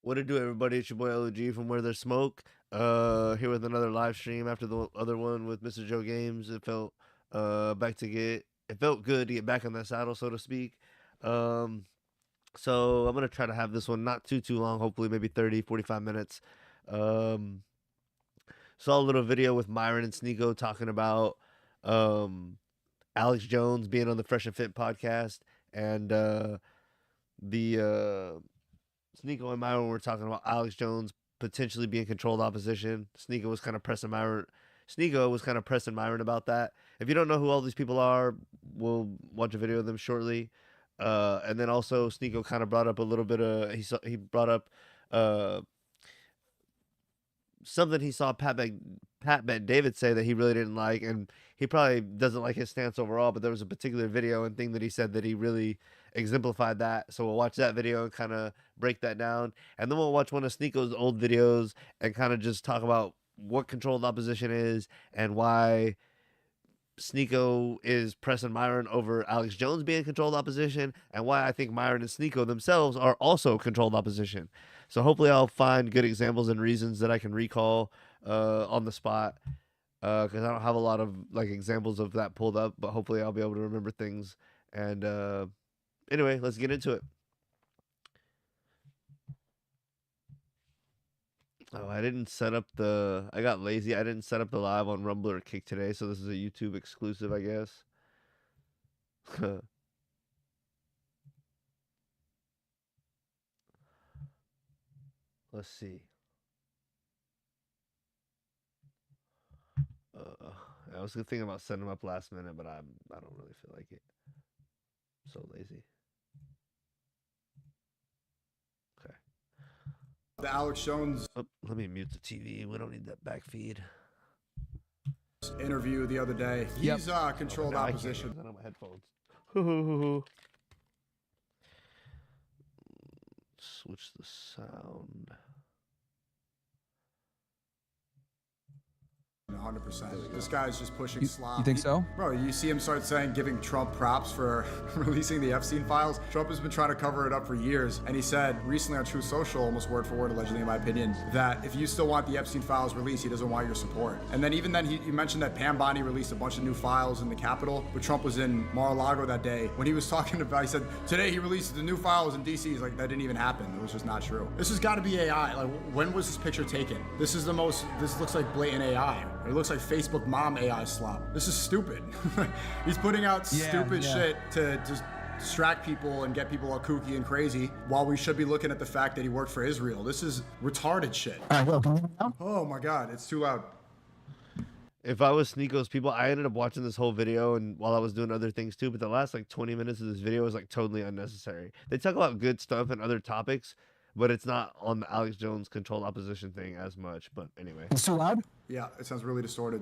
What it do, everybody? It's your boy LG from Where There's Smoke. Here with another live stream after the other one with Mr. Joe Games. It felt it felt good to get back on that saddle, so to speak. Um, so I'm gonna try to have this one not too long. Hopefully, maybe 30, 45 minutes. Um, saw a little video with Myron and Sneako talking about um Alex Jones being on the Fresh and Fit podcast, and the Sneako and Myron were talking about Alex Jones potentially being controlled opposition. Sneako was kind of pressing Myron. Sneako was kind of pressing Myron about that. If you don't know who all these people are, we'll watch a video of them shortly. And then also Sneako kind of brought up a little bit of he brought up uh, something he saw Pat Bet David say that he really didn't like, and he probably doesn't like his stance overall. But there was a particular video and thing that he said that he really exemplified that. So we'll watch that video and kind of break that down, and then we'll watch one of Sneako's old videos and kind of just talk about what controlled opposition is and why Sneako is pressing Myron over Alex Jones being controlled opposition, and why I think Myron and Sneako themselves are also controlled opposition. So hopefully I'll find good examples and reasons that I can recall on the spot, because I don't have a lot of like examples of that pulled up, but hopefully I'll be able to remember things. And anyway, let's get into it. Oh, I didn't set up the. I got lazy. I didn't set up the live on Rumble or Kick today, so this is a YouTube exclusive, I guess. Let's see. I was thinking about setting them up last minute, but I don't really feel like it. I'm so lazy. Okay. The Alex Jones let me mute the TV. We don't need that back feed. interview the other day. He's controlled opposition. I don't have my headphones. Switch the sound. 100%. This guy's just pushing slop. You think so? Bro, you see him start giving Trump props for releasing the Epstein files. Trump has been trying to cover it up for years, and he said recently on Truth Social, almost word for word, allegedly in my opinion, that if you still want the Epstein files released, he doesn't want your support. And then even then, he mentioned that Pam Bondi released a bunch of new files in the Capitol, but Trump was in Mar-a-Lago that day. When he was talking about, he said, today he released the new files in DC. He's like, that didn't even happen. It was just not true. This has got to be AI. Like, when was this picture taken? This looks like blatant AI. It looks like Facebook mom AI slop. This is stupid. He's putting out stupid shit to just distract people and get people all kooky and crazy, while we should be looking at the fact that he worked for Israel. This is retarded shit. All right, well, can you hear me now? Oh my God, it's too loud. If I was Sneako's people, I ended up watching this whole video and while I was doing other things too, but the last like 20 minutes of this video was like totally unnecessary. They talk about good stuff and other topics, but it's not on the Alex Jones controlled opposition thing as much. But anyway. It's too loud? Yeah, it sounds really distorted.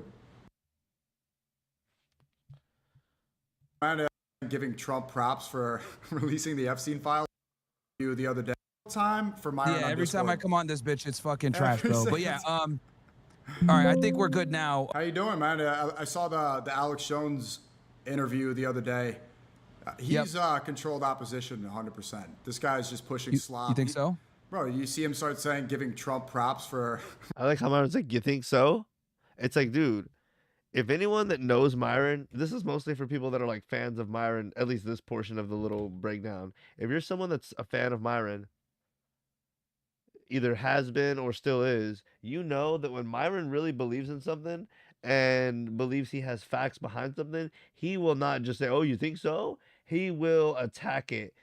And giving Trump props for releasing the Epstein files the other day. Time for Myron. Yeah, every time I come on this bitch, it's fucking trash, bro. But yeah, all right, I think we're good now. How you doing, man? I saw the Alex Jones interview the other day. He's controlled opposition 100%. This guy's just pushing slop. You think so? Bro, you see him start giving Trump props for... I like how Myron's like, you think so? It's like, dude, if anyone that knows Myron, this is mostly for people that are like fans of Myron, at least this portion of the little breakdown. If you're someone that's a fan of Myron, either has been or still is, you know that when Myron really believes in something and believes he has facts behind something, he will not just say, oh, you think so? He will attack it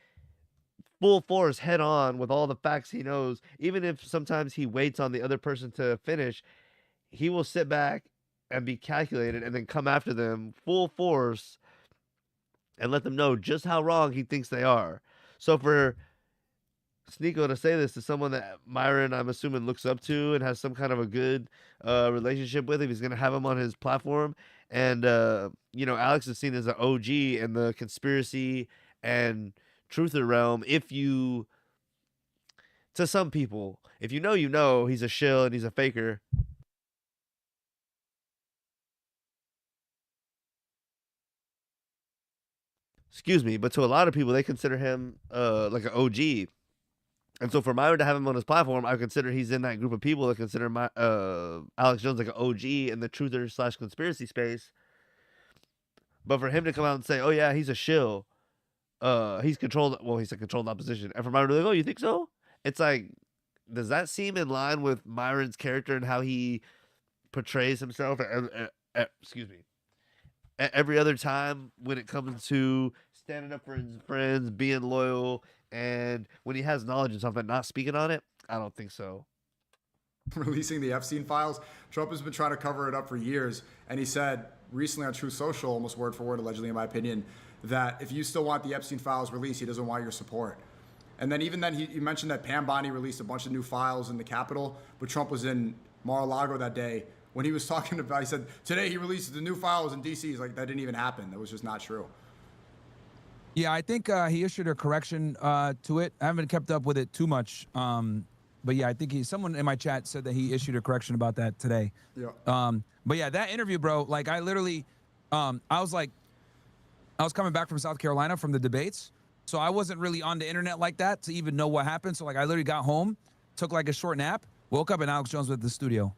full force, head on, with all the facts he knows. Even if sometimes he waits on the other person to finish, he will sit back and be calculated and then come after them full force and let them know just how wrong he thinks they are. So for Sneako to say this to someone that Myron, I'm assuming, looks up to and has some kind of a good relationship with, if he's going to have him on his platform, and Alex is seen as an OG in the conspiracy and truther realm. To some people, if you know he's a shill and he's a faker. Excuse me, but to a lot of people, they consider him like an OG. And so for Myron to have him on his platform, I consider he's in that group of people that consider Alex Jones like an OG in the truther / conspiracy space. But for him to come out and say, "Oh yeah, he's a shill," he's controlled. Well, he's a controlled opposition. And for Myron to be like, "Oh, you think so?" It's like, does that seem in line with Myron's character and how he portrays himself? Excuse me. At every other time when it comes to standing up for his friends, being loyal, and when he has knowledge of something, not speaking on it, I don't think so. Releasing the Epstein files, Trump has been trying to cover it up for years, and he said recently on Truth Social, almost word for word, allegedly in my opinion, that if you still want the Epstein files released, he doesn't want your support. And then even then, he mentioned that Pam Bondi released a bunch of new files in the Capitol, but Trump was in Mar-a-Lago that day. When he was talking about, he said, today he released the new files in D.C. He's like, that didn't even happen. That was just not true. Yeah, I think he issued a correction to it. I haven't kept up with it too much. But yeah, I think someone in my chat said that he issued a correction about that today. Yeah. But yeah, that interview, bro, like I literally, I was coming back from South Carolina from the debates. So I wasn't really on the internet like that to even know what happened. So like I literally got home, took like a short nap, woke up and Alex Jones was at the studio.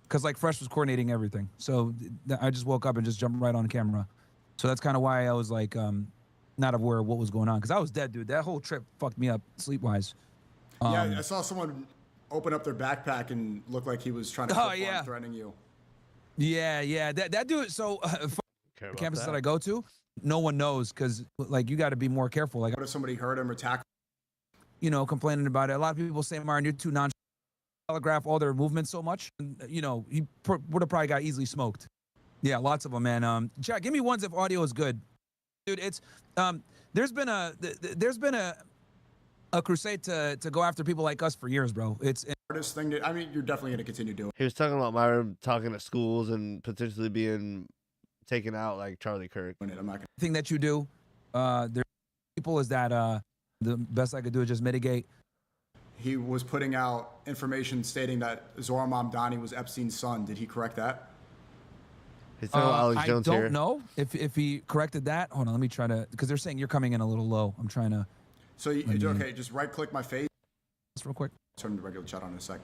Cause like Fresh was coordinating everything. So I just woke up and just jumped right on camera. So that's kind of why I was like, not aware of what was going on. Cause I was dead, dude. That whole trip fucked me up sleep-wise. Yeah, I saw someone open up their backpack and look like he was trying to threatening you. Yeah. That dude, so campus that I go to, no one knows because like you got to be more careful. Like, what if somebody hurt him or tackled? You know, complaining about it. A lot of people say, Myron, you're too telegraph all their movements so much. You know, he would have probably got easily smoked. Yeah, lots of them, man. Chat, give me ones if audio is good, dude. It's there's been a crusade to go after people like us for years, bro. It's hardest thing to, I mean, you're definitely going to continue doing. He was talking about Myron talking at schools and potentially being taken out like Charlie Kirk. I'm not gonna... thing that you do, there people is that the best I could do is just mitigate. He was putting out information stating that Zohar Mamdani was Epstein's son. Did he correct that? He's talking about Alex Jones I don't know if he corrected that. Hold on, let me try to, because they're saying you're coming in a little low. I'm trying to. So okay, just right click my face. Just real quick. Turn the regular chat on in a sec.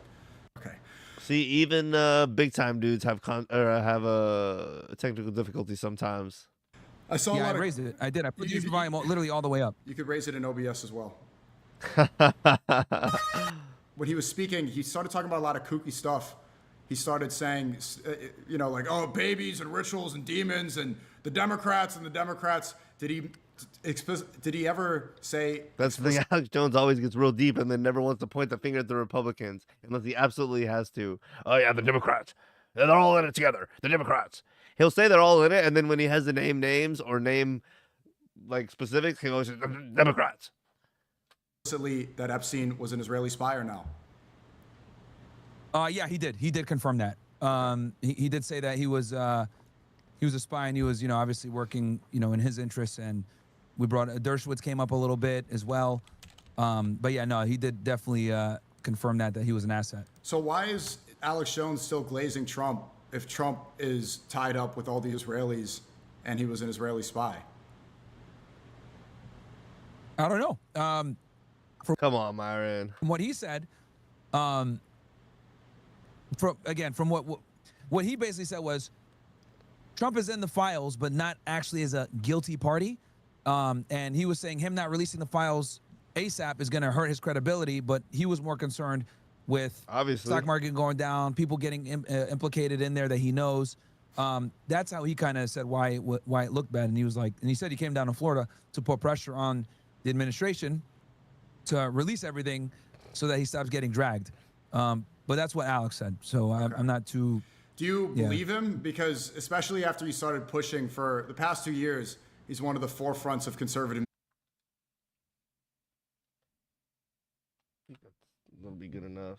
Okay. See, even big time dudes have technical difficulties sometimes. I saw. Yeah, I raised it. I did. I put the volume literally all the way up. You could raise it in OBS as well. When he was speaking, he started talking about a lot of kooky stuff. He started saying, you know, like, oh, babies and rituals and demons and the Democrats. Did he ever say? That's the thing. Alex Jones always gets real deep and then never wants to point the finger at the Republicans unless he absolutely has to. Oh yeah, the Democrats. They're all in it together. The Democrats. He'll say they're all in it, and then when he has to name names or name like specifics, he always says Democrats. That Epstein was an Israeli spy or no? Yeah, he did. He did confirm that. He did say that he was a spy and he was, you know, obviously working, you know, in his interests. And we brought Dershowitz came up a little bit as well. But yeah, no, he did definitely confirm that he was an asset. So why is Alex Jones still glazing Trump if Trump is tied up with all the Israelis and he was an Israeli spy? I don't know. Come on, Myron. From what he said, from what he basically said was Trump is in the files, but not actually as a guilty party. And he was saying him not releasing the files ASAP is going to hurt his credibility, but he was more concerned with obviously stock market going down, people getting implicated in there that he knows. That's how he kind of said why it looked bad. And he was like, and he said he came down to Florida to put pressure on the administration to release everything so that he stops getting dragged. But that's what Alex said. So okay. I'm not too. Do you believe him? Because especially after he started pushing for the past 2 years, he's one of the forefronts of conservative. That'll be good enough.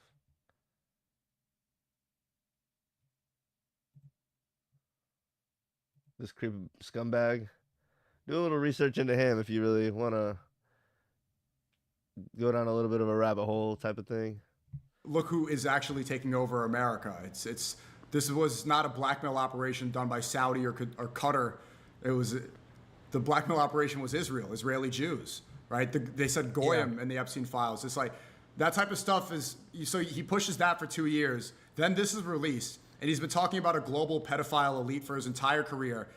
This creepy scumbag. Do a little research into him if you really want to go down a little bit of a rabbit hole type of thing. Look who is actually taking over America. This was not a blackmail operation done by Saudi or Qatar. The blackmail operation was Israeli Jews, right? They said Goyim in the Epstein files. It's like That type of stuff is, so he pushes that for 2 years. Then this is released, and he's been talking about a global pedophile elite for his entire career.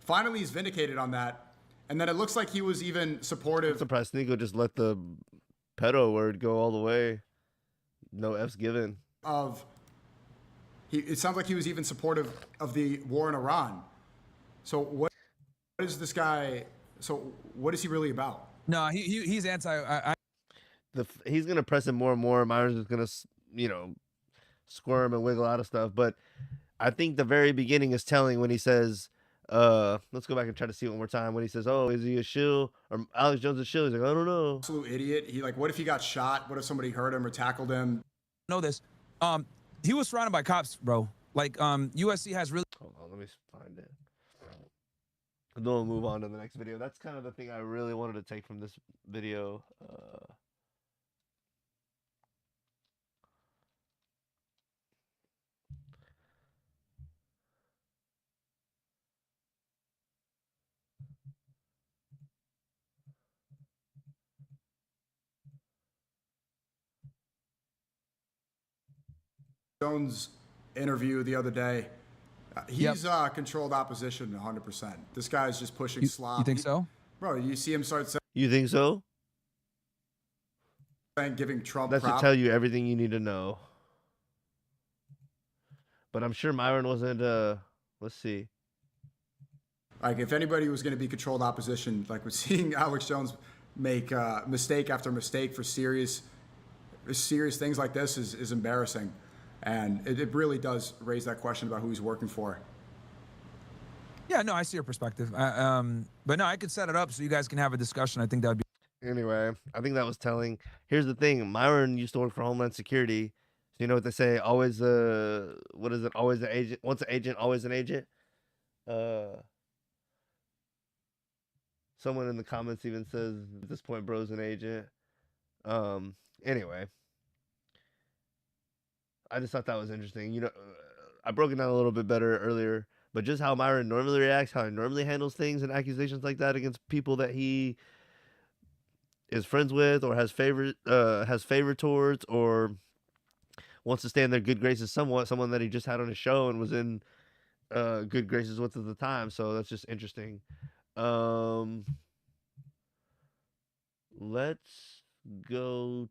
Finally, he's vindicated on that. And then it looks like he was even I'm supportive surprised Sneako just let the pedo word go all the way. No F's given. of, it sounds like he was even supportive of the war in Iran. So what is this guy, so what is he really about? No, he's anti. He's gonna press it more and more. Myron's just gonna, you know, squirm and wiggle out of stuff. But I think the very beginning is telling when he says, let's go back and try to see it one more time. When he says, "Oh, is he a shill or Alex Jones a shill?" He's like, "I don't know." Absolute idiot. He like, what if he got shot? What if somebody hurt him or tackled him? Know this. He was surrounded by cops, bro. Like, USC has really. Hold on, let me find it. Then we'll move on to the next video. That's kind of the thing I really wanted to take from this video. Jones interview the other day. He's controlled opposition 100%. This guy's just pushing slop. You think so? Bro, you see him start You think so? saying, giving Trump That should props. tell you everything you need to know. But I'm sure Myron wasn't. Let's see. Like, if anybody was going to be controlled opposition, like we're seeing Alex Jones make mistake after mistake for serious things like this is embarrassing. And it really does raise that question about who he's working for. Yeah, no, I see your perspective. But no, I could set it up so you guys can have a discussion. I think that would be. Anyway, I think that was telling. Here's the thing: Myron used to work for Homeland Security. So you know what they say? Always what is it? Always an agent. Once an agent, always an agent. Someone in the comments even says at this point, bro's an agent. Anyway, I just thought that was interesting. You know, I broke it down a little bit better earlier, but just how Myron normally reacts, how he normally handles things and accusations like that against people that he is friends with or has favor towards or wants to stay in their good graces somewhat. Someone that he just had on his show and was in good graces with at the time. So that's just interesting. Let's go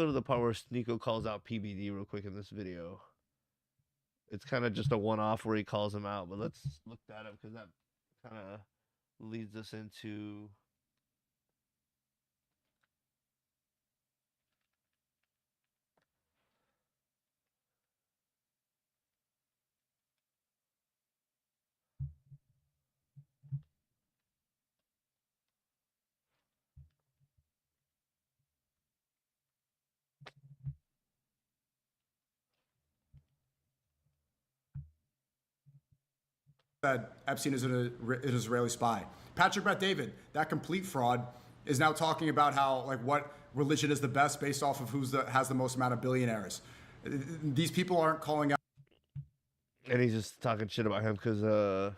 to the part where Sneako calls out PBD real quick in this video. It's kind of just a one-off where he calls him out, but let's look that up because that kind of leads us into Said Epstein is an Israeli spy. Patrick Bet-David, that complete fraud, is now talking about how, like, what religion is the best based off of has the most amount of billionaires. These people aren't calling out. and he's just talking shit about him because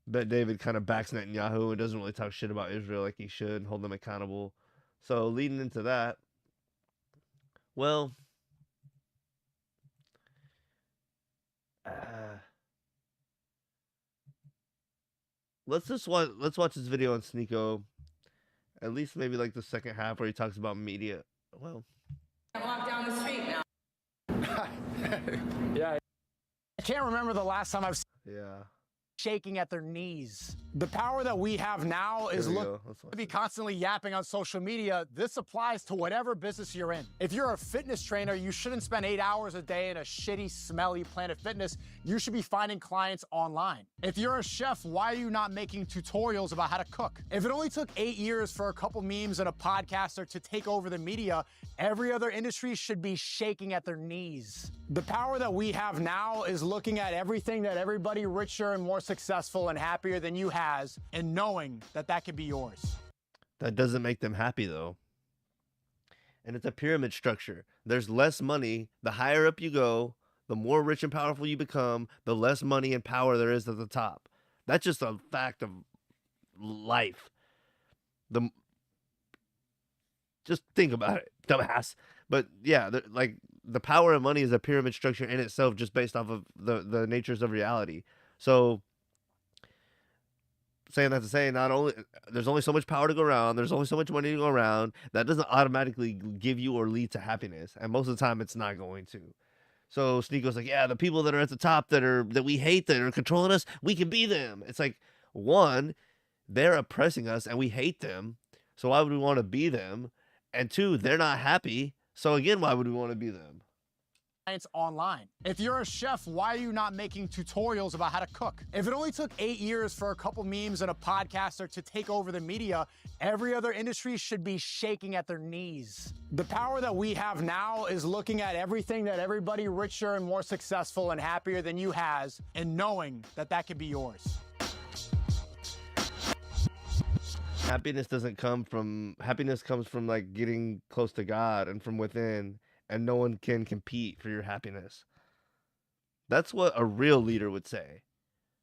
Bet-David kind of backs Netanyahu and doesn't really talk shit about Israel like he should and hold them accountable. So leading into that, well, let's watch this video on Sneako. At least maybe like the second half where he talks about media. Well, I walk down the street now. Yeah. I can't remember the last time I've seen yeah. shaking at their knees. The power that we have now is Here we look go. Let's watch to be it. constantly yapping on social media. This applies to whatever business you're in. If you're a fitness trainer, you shouldn't spend 8 hours a day in a shitty, smelly Planet Fitness. You should be finding clients online. If you're a chef, why are you not making tutorials about how to cook? If it only took 8 years for a couple memes and a podcaster to take over the media, every other industry should be shaking at their knees. The power that we have now is looking at everything that everybody richer and more successful and happier than you has and knowing that that could be yours. That doesn't make them happy though. And it's a pyramid structure. There's less money. The higher up you go, the more rich and powerful you become, the less money and power there is at the top. That's just a fact of life. Just think about it, dumbass. But yeah, like the power of money is a pyramid structure in itself, just based off of the natures of reality. So saying that to say, not only there's only so much power to go around, there's only so much money to go around. That doesn't automatically give you or lead to happiness, and most of the time, it's not going to. So Sneako's like, yeah, the people that are at the top that we hate, that are controlling us, we can be them. It's like, one, they're oppressing us and we hate them. So why would we want to be them? And two, they're not happy. So again, why would we want to be them? Clients online. If you're a chef, why are you not making tutorials about how to cook? If it only took 8 years for a couple memes and a podcaster to take over the media, every other industry should be shaking at their knees. The power that we have now is looking at everything that everybody richer and more successful and happier than you has, and knowing that that could be yours. Happiness comes from like getting close to God and from within, and no one can compete for your happiness. That's what a real leader would say.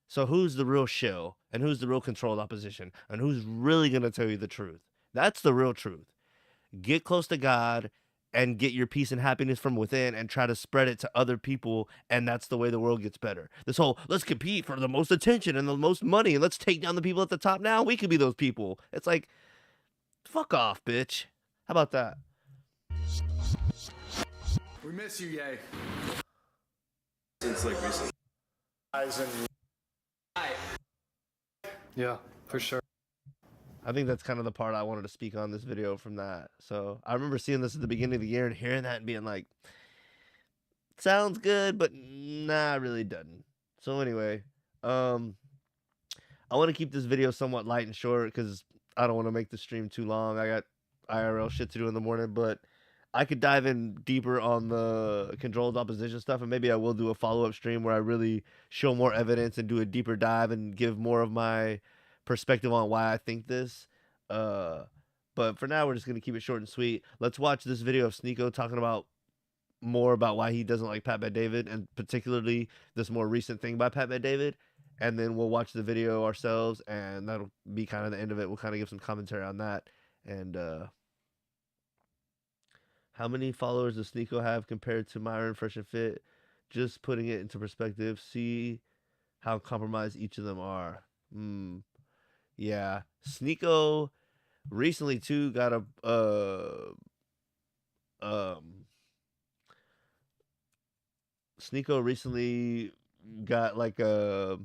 So who's the real shill, and who's the real controlled opposition, and who's really going to tell you the truth? That's the real truth. Get close to God and get your peace and happiness from within and try to spread it to other people, and that's the way the world gets better. This whole, let's compete for the most attention and the most money, and let's take down the people at the top now. We could be those people. It's like, fuck off, bitch. How about that? We miss you, Ye. Since like recently. Yeah, for sure. I think that's kind of the part I wanted to speak on this video from that. So I remember seeing this at the beginning of the year and hearing that and being like, sounds good, but nah, really doesn't. So anyway, I want to keep this video somewhat light and short because I don't want to make the stream too long. I got IRL shit to do in the morning, but I could dive in deeper on the controlled opposition stuff, and maybe I will do a follow-up stream where I really show more evidence and do a deeper dive and give more of my perspective on why I think this. But for now, we're just going to keep it short and sweet. Let's watch this video of Sneako talking about more about why he doesn't like Pat Bet-David, and particularly this more recent thing by Pat Bet-David. And then we'll watch the video ourselves, and that'll be kind of the end of it. We'll kind of give some commentary on that. And how many followers does Sneako have compared to Myron, Fresh and Fit? Just putting it into perspective. See how compromised each of them are. Yeah, Sneako recently too got a Sneako recently got like a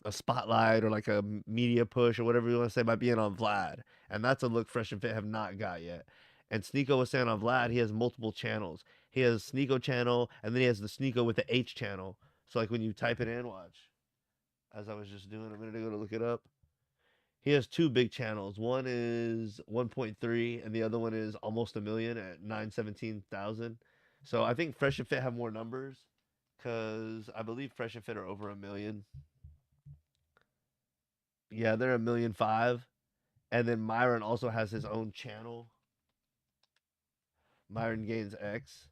spotlight or like a media push or whatever you want to say by being on Vlad, and that's a look Fresh and Fit have not got yet. And Sneako was saying on Vlad, he has multiple channels. He has Sneako channel, and then he has the Sneako with the H channel. So like when you type it in, watch, as I was just doing a minute ago to look it up. He has two big channels. One is 1.3 and the other one is almost a million at 917,000. So I think Fresh and Fit have more numbers because I believe Fresh and Fit are over 1 million. Yeah, they're 1.5 million. And then Myron also has his own channel, Myron Gains X,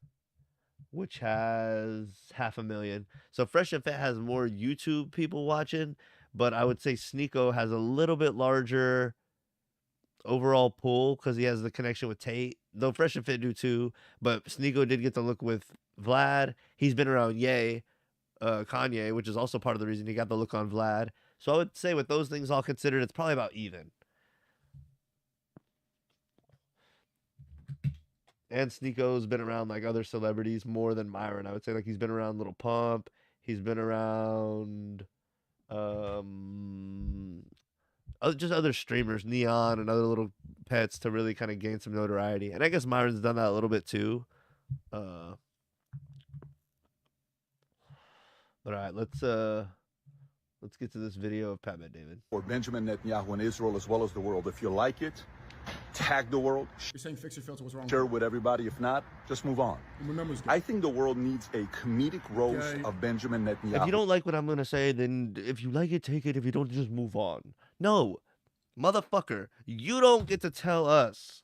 which has 500,000. So Fresh and Fit has more YouTube people watching, but I would say Sneako has a little bit larger overall pull because he has the connection with Tate. Though Fresh and Fit do too, but Sneako did get the look with Vlad. He's been around Kanye, which is also part of the reason he got the look on Vlad. So I would say with those things all considered, it's probably about even. And Sneako's been around like other celebrities more than Myron. I would say like he's been around Little Pump. He's been around just other streamers, Neon and other little pets to really kind of gain some notoriety. And I guess Myron's done that a little bit too. But all right, let's get to this video of Pat Bet-David. For Benjamin Netanyahu in Israel as well as the world. If you like it, tag the world. You're saying fix your filter, what's wrong? Share with everybody. If not, just move on. I think the world needs a comedic roast of Benjamin Netanyahu. If you don't like what I'm going to say, then if you like it, take it. If you don't, just move on. No, motherfucker, you don't get to tell us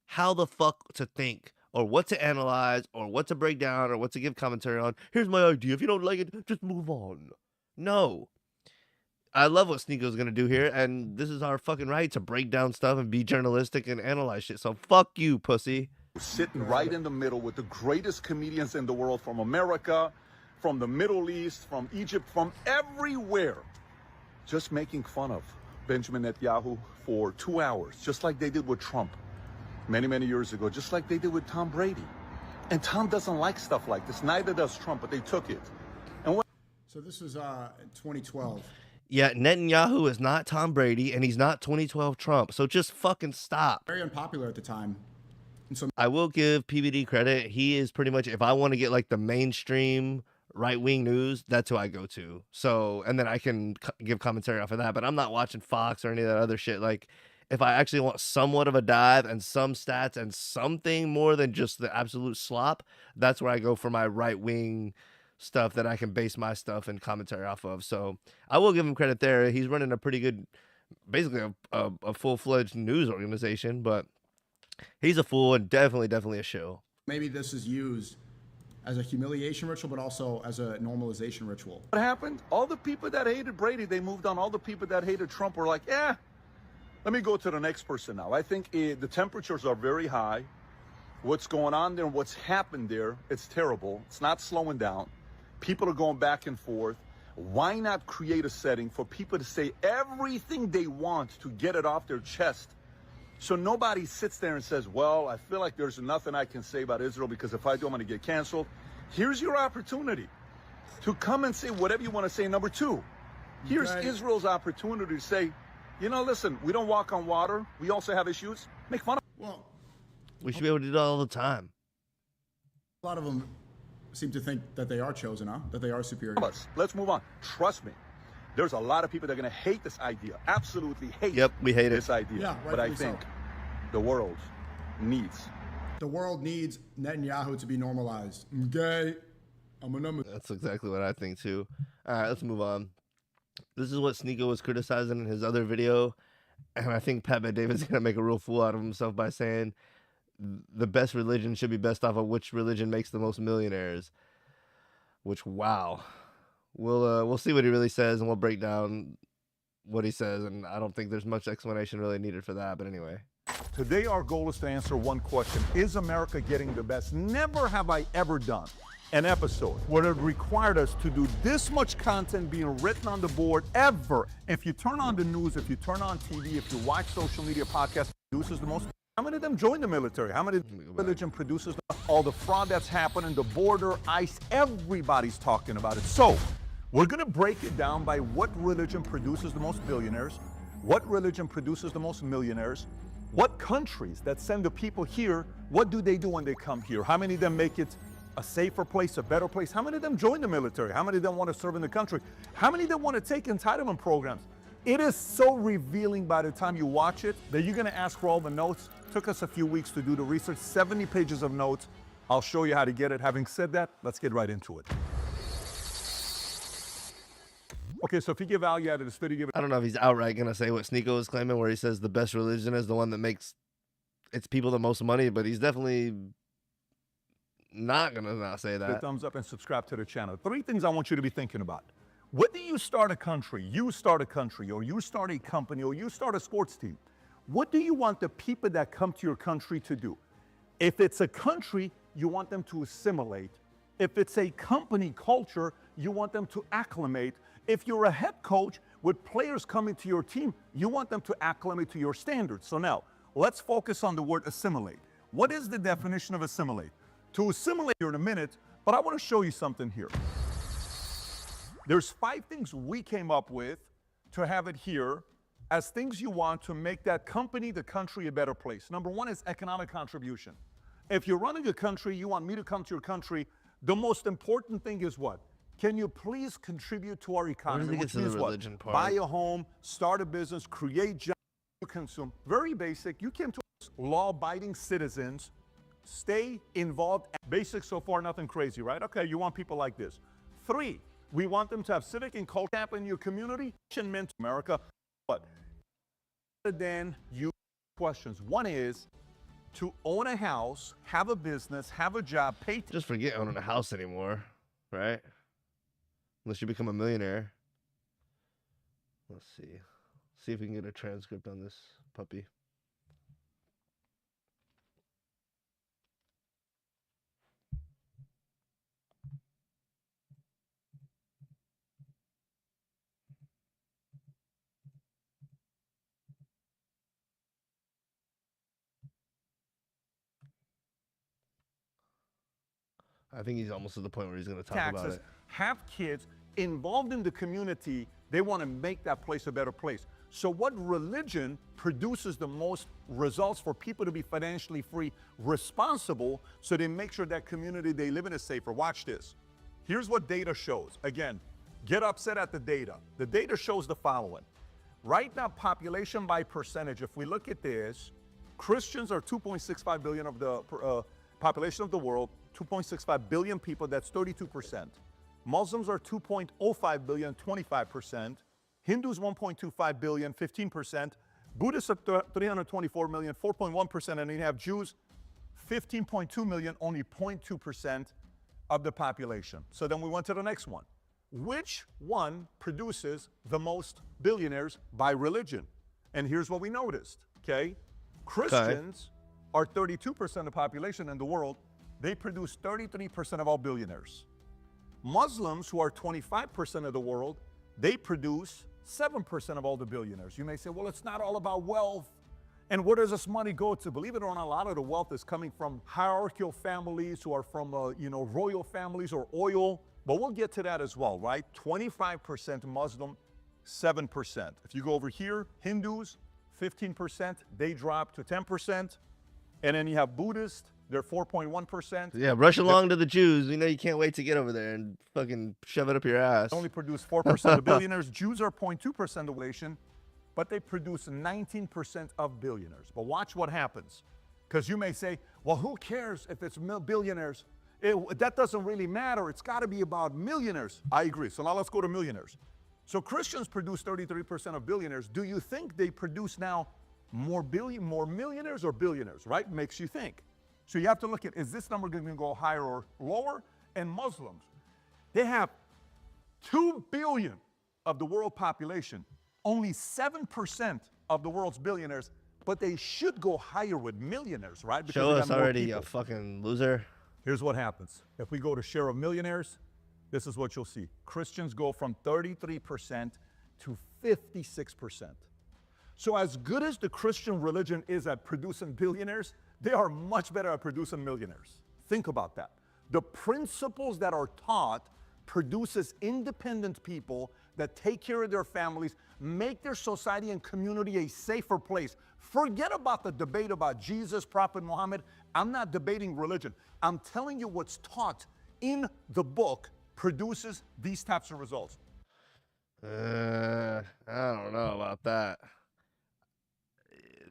how the fuck to think or what to analyze or what to break down or what to give commentary on. Here's my idea. If you don't like it, just move on. No. I love what Sneako's gonna do here, and this is our fucking right to break down stuff and be journalistic and analyze shit. So fuck you, pussy. Sitting right in the middle with the greatest comedians in the world, from America, from the Middle East, from Egypt, from everywhere, just making fun of Benjamin Netanyahu for 2 hours, just like they did with Trump many, many years ago, just like they did with Tom Brady. And Tom doesn't like stuff like this. Neither does Trump, but they took it. And what? So this was 2012. Yeah, Netanyahu is not Tom Brady, and he's not 2012 Trump. So just fucking stop. Very unpopular at the time. And so I will give PBD credit. He is pretty much, if I want to get like the mainstream right-wing news, that's who I go to. So, and then I can give commentary off of that, but I'm not watching Fox or any of that other shit. Like, if I actually want somewhat of a dive and some stats and something more than just the absolute slop, that's where I go for my right-wing stuff that I can base my stuff and commentary off of. So I will give him credit there. He's running a pretty good, basically a full-fledged news organization, but he's a fool and definitely a shill. maybe this is used as a humiliation ritual, but also as a normalization ritual. What happened? All the people that hated Brady, they moved on. All the people that hated Trump were like, yeah, let me go to the next person now. I think the temperatures are very high. What's going on there, what's happened there, it's terrible. It's not slowing down. People are going back and forth. Why not create a setting for people to say everything they want to get it off their chest? So nobody sits there and says, well, I feel like there's nothing I can say about Israel because if I do, I'm going to get canceled. Here's your opportunity to come and say whatever you want to say. Number two, here's Israel's opportunity to say, you know, listen, we don't walk on water. We also have issues. Make fun of. Well, we should be able to do that all the time. a lot of them seem to think that they are chosen, huh? That they are superior. Let's move on. Trust me. There's a lot of people that are going to hate this idea. Absolutely hate we hate this it. idea. Yeah, but I rightfully think so. the world needs. The world needs Netanyahu to be normalized. Okay? I'm a number. That's exactly what I think too. All right, let's move on. This is what Sneako was criticizing in his other video. And I think Pat David's going to make a real fool out of himself by saying the best religion should be best off of which religion makes the most millionaires. Which, wow. We'll see what he really says, and we'll break down what he says. And I don't think there's much explanation really needed for that. But anyway. Today, our goal is to answer one question. Is America getting the best? Never have I ever done an episode where it required us to do this much content being written on the board ever. If you turn on the news, if you turn on TV, if you watch social media podcasts, produces the most. How many of them join the military? How many religion produces all the fraud that's happening, the border, ICE, everybody's talking about it. So we're going to break it down by what religion produces the most billionaires, what religion produces the most millionaires, what countries that send the people here, what do they do when they come here? How many of them make it a safer place, a better place? How many of them join the military? How many of them want to serve in the country? How many of them want to take entitlement programs? It is so revealing by the time you watch it that you're going to ask for all the notes. Took us a few weeks to do the research, 70 pages of notes. I'll show you how to get it. Having said that, let's get right into it. Okay, so if you give value out of this video, give it. I don't know if he's outright going to say what Sneako is claiming, where he says the best religion is the one that makes its people the most money, but he's definitely not going to not say that. Thumbs up and subscribe to the channel. 3 things I want you to be thinking about. Whether you start a country, or you start a company, or you start a sports team, what do you want the people that come to your country to do? If it's a country, you want them to assimilate. If it's a company culture, you want them to acclimate. If you're a head coach with players coming to your team, you want them to acclimate to your standards. So now, let's focus on the word assimilate. What is the definition of assimilate? To assimilate here in a minute, but I want to show you something here. There's 5 things we came up with to have it here as things you want to make that company, the country, a better place. Number 1 is economic contribution. If you're running a country, you want me to come to your country, the most important thing is what? Can you please contribute to our economy? Which means what? Buy a home, start a business, create jobs, consume. Very basic. You came to us, law-abiding citizens, stay involved. Basic so far, nothing crazy, right? Okay, you want people like this. 3, we want them to have civic and culture in your community. Meant to America. But then you questions. 1 is to own a house, have a business, have a job, pay. Just forget owning a house anymore, right? Unless you become a millionaire. Let's see. See if we can get a transcript on this puppy. I think he's almost at the point where he's going to talk about taxes, it. have kids involved in the community. They want to make that place a better place. So what religion produces the most results for people to be financially free, responsible, so they make sure that community they live in is safer? Watch this. Here's what data shows. Again, get upset at the data. The data shows the following. Right now, population by percentage, if we look at this, Christians are 2.65 billion of the population of the world, 2.65 billion people, that's 32%. Muslims are 2.05 billion, 25%. Hindus 1.25 billion, 15%. Buddhists are 324 million, 4.1%. And then you have Jews, 15.2 million, only 0.2% of the population. So then we went to the next one. Which one produces the most billionaires by religion? And here's what we noticed, okay? Christians are 32% of the population in the world. They produce 33% of all billionaires. Muslims, who are 25% of the world, they produce 7% of all the billionaires. You may say, well, it's not all about wealth. And where does this money go to? Believe it or not, a lot of the wealth is coming from hierarchical families who are from, royal families or oil. But we'll get to that as well, right? 25% Muslim, 7%. If you go over here, Hindus, 15%, they drop to 10%. And then you have Buddhists, they're 4.1%. Yeah, rush along to the Jews. You know you can't wait to get over there and fucking shove it up your ass. Only produce 4% of billionaires. Jews are 0.2% of the nation, but they produce 19% of billionaires. But watch what happens. Because you may say, well, who cares if it's billionaires? That doesn't really matter. It's got to be about millionaires. I agree. So now let's go to millionaires. So Christians produce 33% of billionaires. Do you think they produce now more millionaires or billionaires, right? Makes you think. So you have to look at, is this number going to go higher or lower? And Muslims, they have 2 billion of the world population, only 7% of the world's billionaires, but they should go higher with millionaires, right? Because Show they us got more already, people. you fucking loser. Here's what happens. If we go to share of millionaires, this is what you'll see. Christians go from 33% to 56%. So as good as the Christian religion is at producing billionaires, they are much better at producing millionaires. Think about that. The principles that are taught produces independent people that take care of their families, make their society and community a safer place. Forget about the debate about Jesus, Prophet Muhammad. I'm not debating religion. I'm telling you what's taught in the book produces these types of results. I don't know about that.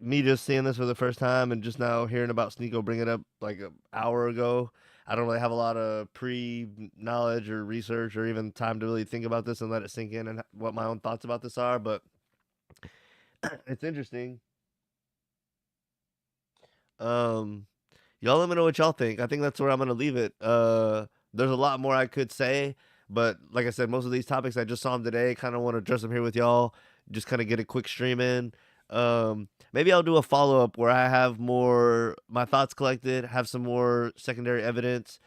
Me just seeing this for the first time and just now hearing about Sneako bring it up like an hour ago, I don't really have a lot of pre-knowledge or research or even time to really think about this and let it sink in and what my own thoughts about this are, but it's interesting. Y'all let me know what y'all think. I think that's where I'm going to leave it. There's a lot more I could say, but like I said, most of these topics, I just saw them today. Kind of want to address them here with y'all. Just kind of get a quick stream in. Maybe I'll do a follow-up where I have more my thoughts collected, have some more secondary evidence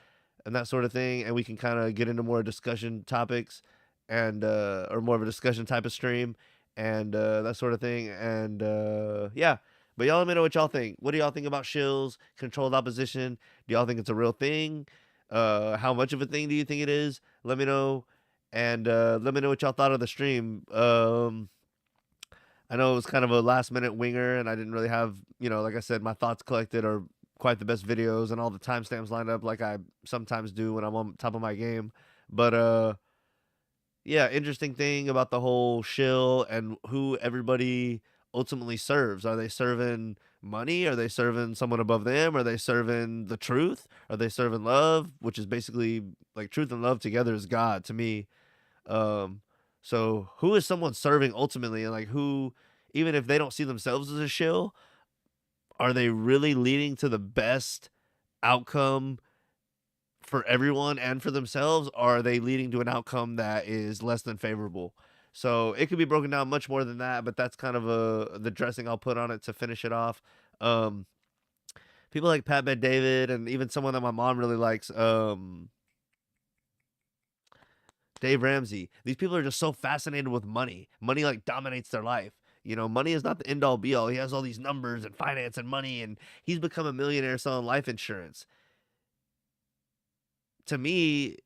and that sort of thing, and we can kind of get into more discussion topics and or more of a discussion type of stream and that sort of thing. And yeah, but y'all let me know what y'all think. What do y'all think about shills, controlled opposition? Do y'all think it's a real thing? How much of a thing do you think it is? Let me know. And let me know what y'all thought of the stream. I know it was kind of a last minute winger and I didn't really have, like I said, my thoughts collected or quite the best videos and all the timestamps lined up like I sometimes do when I'm on top of my game. But yeah, interesting thing about the whole shill and who everybody ultimately serves. Are they serving money? Are they serving someone above them? Are they serving the truth? Are they serving love? Which is basically like truth and love together is God to me. So who is someone serving ultimately, and like who, even if they don't see themselves as a shill, are they really leading to the best outcome for everyone and for themselves? Or are they leading to an outcome that is less than favorable? So it could be broken down much more than that, but that's kind of the dressing I'll put on it to finish it off. Um, People like Pat Bet David, and even someone that my mom really likes, Dave Ramsey. These people are just so fascinated with money. Money like dominates their life. You know, money is not the end all be all. He has all these numbers and finance and money, and he's become a millionaire selling life insurance. To me,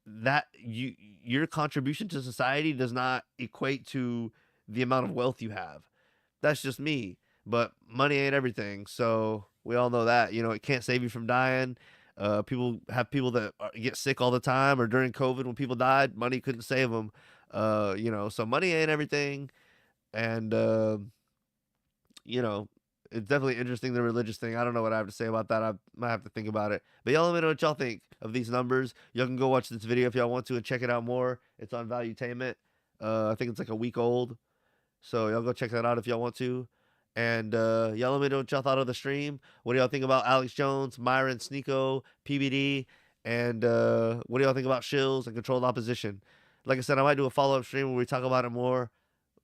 that your contribution to society does not equate to the amount of wealth you have. That's just me. But money ain't everything. So we all know that. You know, it can't save you from dying. People that get sick all the time, or during COVID when people died, money couldn't save them. You know, so money ain't everything. And you know, it's definitely interesting, the religious thing. I don't know what I have to say about that. I might have to think about it. But y'all let me know what y'all think of these numbers. Y'all can go watch this video if y'all want to and check it out more. It's on Valuetainment. I think it's like a week old. So y'all go check that out if y'all want to. And y'all let me know what y'all thought of the stream. What do y'all think about Alex Jones, Myron, Sneako, PBD? And what do y'all think about Shills and controlled opposition? Like I said, I might do a follow-up stream where we talk about it more.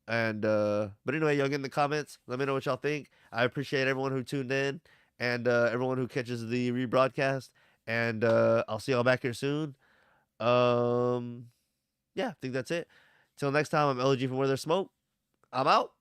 And but anyway, y'all get in the comments. Let me know what y'all think. I appreciate everyone who tuned in and everyone who catches the rebroadcast. And I'll see y'all back here soon. Yeah, I think that's it. Till next time, I'm LG from Where There's Smoke. I'm out.